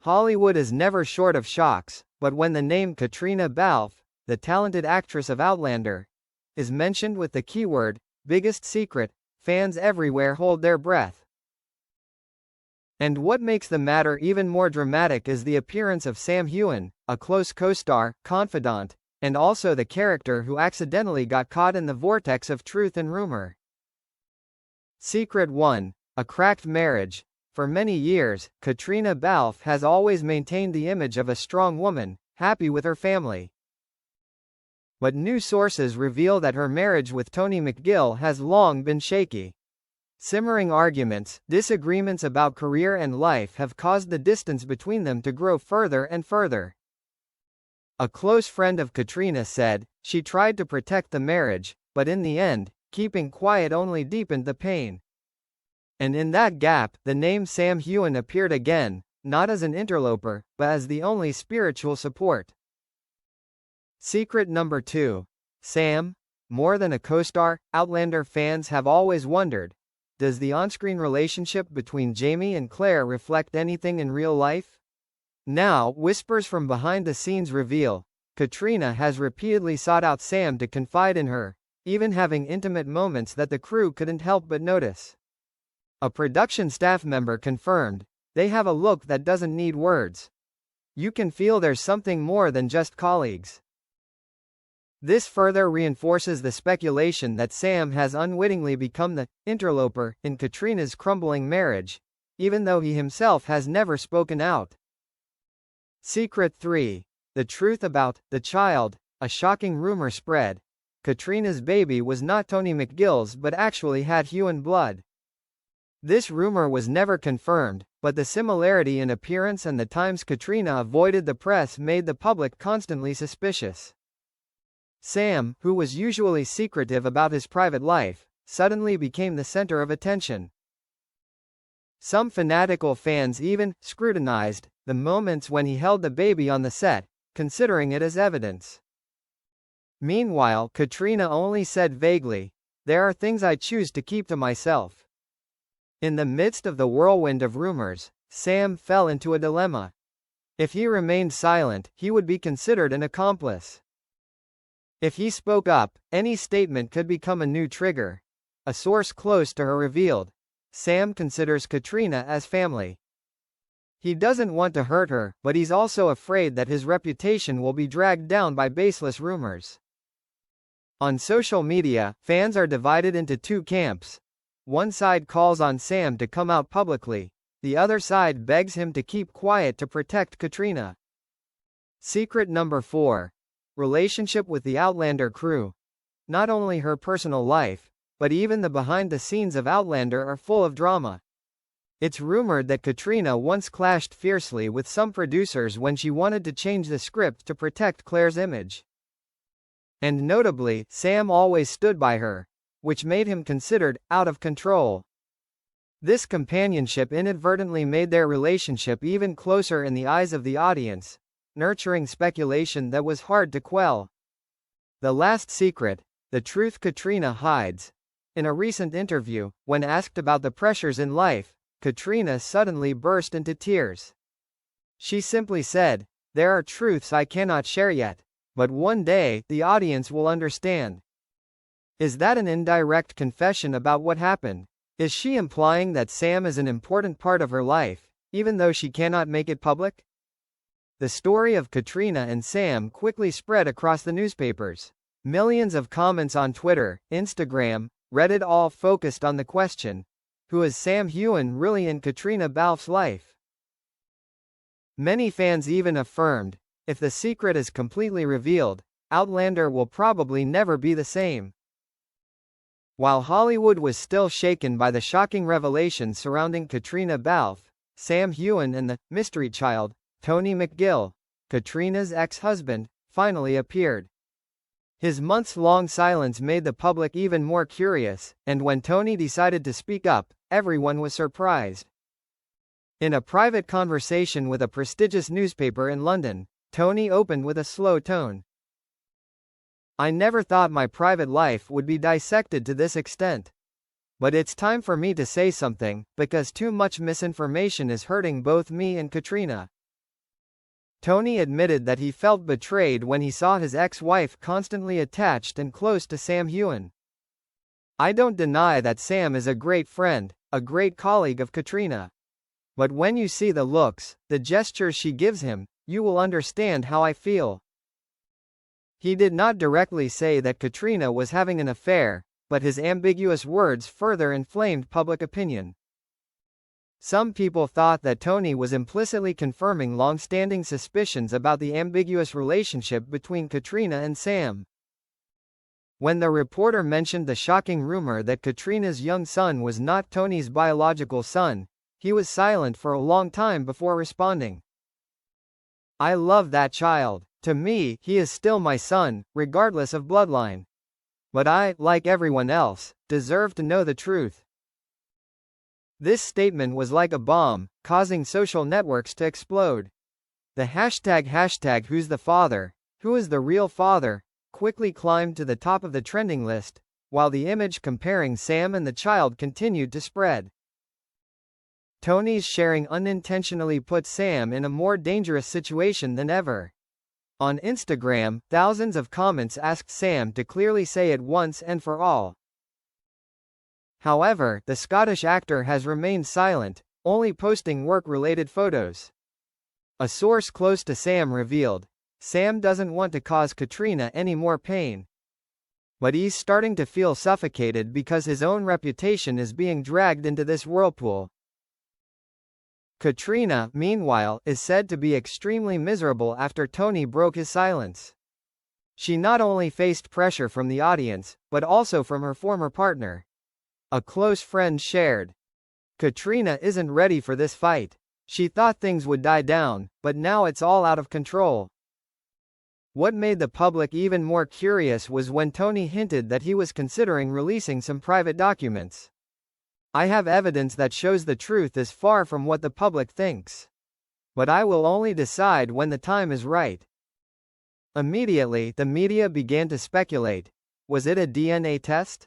Hollywood is never short of shocks, but when the name Caitriona Balfe, the talented actress of Outlander, is mentioned with the keyword, biggest secret, fans everywhere hold their breath. And what makes the matter even more dramatic is the appearance of Sam Heughan, a close co-star, confidant, and also the character who accidentally got caught in the vortex of truth and rumor. Secret 1. A cracked marriage. For many years, Caitriona Balfe has always maintained the image of a strong woman, happy with her family. But new sources reveal that her marriage with Tony McGill has long been shaky. Simmering arguments, disagreements about career and life have caused the distance between them to grow further and further. A close friend of Caitriona said, she tried to protect the marriage, but in the end, keeping quiet only deepened the pain. And in that gap, the name Sam Heughan appeared again, not as an interloper, but as the only spiritual support. Secret number 2. Sam? More than a co-star, Outlander fans have always wondered, does the on-screen relationship between Jamie and Claire reflect anything in real life? Now, whispers from behind the scenes reveal, Caitriona has repeatedly sought out Sam to confide in her, even having intimate moments that the crew couldn't help but notice. A production staff member confirmed, they have a look that doesn't need words. You can feel there's something more than just colleagues. This further reinforces the speculation that Sam has unwittingly become the interloper in Caitriona's crumbling marriage, even though he himself has never spoken out. Secret 3. The truth about the child. A shocking rumor spread. Caitriona's baby was not Tony McGill's but actually had Heughan blood. This rumor was never confirmed, but the similarity in appearance and the times Caitriona avoided the press made the public constantly suspicious. Sam, who was usually secretive about his private life, suddenly became the center of attention. Some fanatical fans even scrutinized the moments when he held the baby on the set, considering it as evidence. Meanwhile, Caitriona only said vaguely, "There are things I choose to keep to myself." In the midst of the whirlwind of rumors, Sam fell into a dilemma. If he remained silent, he would be considered an accomplice. If he spoke up, any statement could become a new trigger. A source close to her revealed, Sam considers Caitriona as family. He doesn't want to hurt her, but he's also afraid that his reputation will be dragged down by baseless rumors. On social media, fans are divided into two camps. One side calls on Sam to come out publicly, the other side begs him to keep quiet to protect Caitriona. Secret number 4. Relationship with the Outlander crew. Not only her personal life, but even the behind-the-scenes of Outlander are full of drama. It's rumored that Caitriona once clashed fiercely with some producers when she wanted to change the script to protect Claire's image. And notably, Sam always stood by her, which made him considered out of control. This companionship inadvertently made their relationship even closer in the eyes of the audience, nurturing speculation that was hard to quell. The last secret, the truth Caitriona hides. In a recent interview, when asked about the pressures in life, Caitriona suddenly burst into tears. She simply said, "There are truths I cannot share yet, but one day, the audience will understand." Is that an indirect confession about what happened? Is she implying that Sam is an important part of her life, even though she cannot make it public? The story of Caitriona and Sam quickly spread across the newspapers. Millions of comments on Twitter, Instagram, Reddit all focused on the question, who is Sam Heughan really in Caitriona Balfe's life? Many fans even affirmed, if the secret is completely revealed, Outlander will probably never be the same. While Hollywood was still shaken by the shocking revelations surrounding Caitriona Balfe, Sam Heughan and the mystery child, Tony McGill, Caitriona's ex-husband, finally appeared. His months-long silence made the public even more curious, and when Tony decided to speak up, everyone was surprised. In a private conversation with a prestigious newspaper in London, Tony opened with a slow tone. "I never thought my private life would be dissected to this extent. But it's time for me to say something, because too much misinformation is hurting both me and Caitriona. Tony admitted that he felt betrayed when he saw his ex-wife constantly attached and close to Sam Heughan. "I don't deny that Sam is a great friend, a great colleague of Caitriona. But when you see the looks, the gestures she gives him, you will understand how I feel." He did not directly say that Caitriona was having an affair, but his ambiguous words further inflamed public opinion. Some people thought that Tony was implicitly confirming long-standing suspicions about the ambiguous relationship between Caitriona and Sam. When the reporter mentioned the shocking rumor that Caitriona's young son was not Tony's biological son, he was silent for a long time before responding. "I love that child. To me, he is still my son, regardless of bloodline. But I, like everyone else, deserve to know the truth." This statement was like a bomb, causing social networks to explode. The hashtag who's the father, who is the real father, quickly climbed to the top of the trending list, while the image comparing Sam and the child continued to spread. Tony's sharing unintentionally put Sam in a more dangerous situation than ever. On Instagram, thousands of comments asked Sam to clearly say it once and for all. However, the Scottish actor has remained silent, only posting work-related photos. A source close to Sam revealed, "Sam doesn't want to cause Caitriona any more pain. But he's starting to feel suffocated because his own reputation is being dragged into this whirlpool." Caitriona, meanwhile, is said to be extremely miserable after Tony broke his silence. She not only faced pressure from the audience, but also from her former partner. A close friend shared, "Caitriona isn't ready for this fight. She thought things would die down, but now it's all out of control." What made the public even more curious was when Tony hinted that he was considering releasing some private documents. "I have evidence that shows the truth is far from what the public thinks. But I will only decide when the time is right." Immediately, the media began to speculate. Was it a DNA test?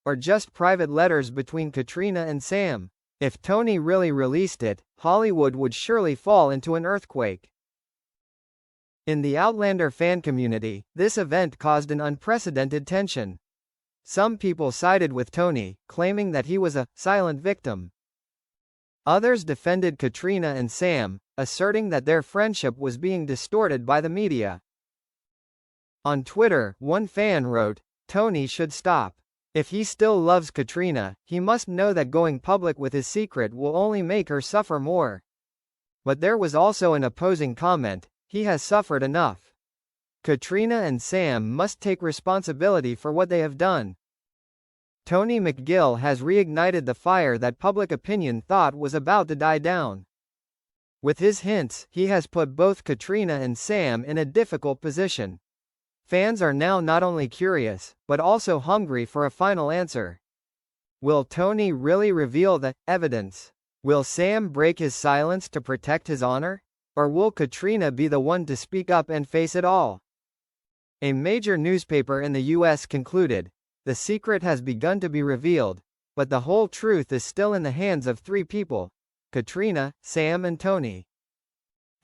Or just private letters between Caitriona and Sam? If Tony really released it, Hollywood would surely fall into an earthquake. In the Outlander fan community, this event caused an unprecedented tension. Some people sided with Tony, claiming that he was a silent victim. Others defended Caitriona and Sam, asserting that their friendship was being distorted by the media. On Twitter, one fan wrote, "Tony should stop. If he still loves Caitriona, he must know that going public with his secret will only make her suffer more." But there was also an opposing comment, "He has suffered enough. Caitriona and Sam must take responsibility for what they have done." Tony McGill has reignited the fire that public opinion thought was about to die down. With his hints, he has put both Caitriona and Sam in a difficult position. Fans are now not only curious, but also hungry for a final answer. Will Tony really reveal the evidence? Will Sam break his silence to protect his honor? Or will Caitriona be the one to speak up and face it all? A major newspaper in the U.S. concluded, "The secret has begun to be revealed, but the whole truth is still in the hands of three people: Caitriona, Sam and Tony.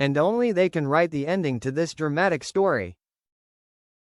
And only they can write the ending to this dramatic story."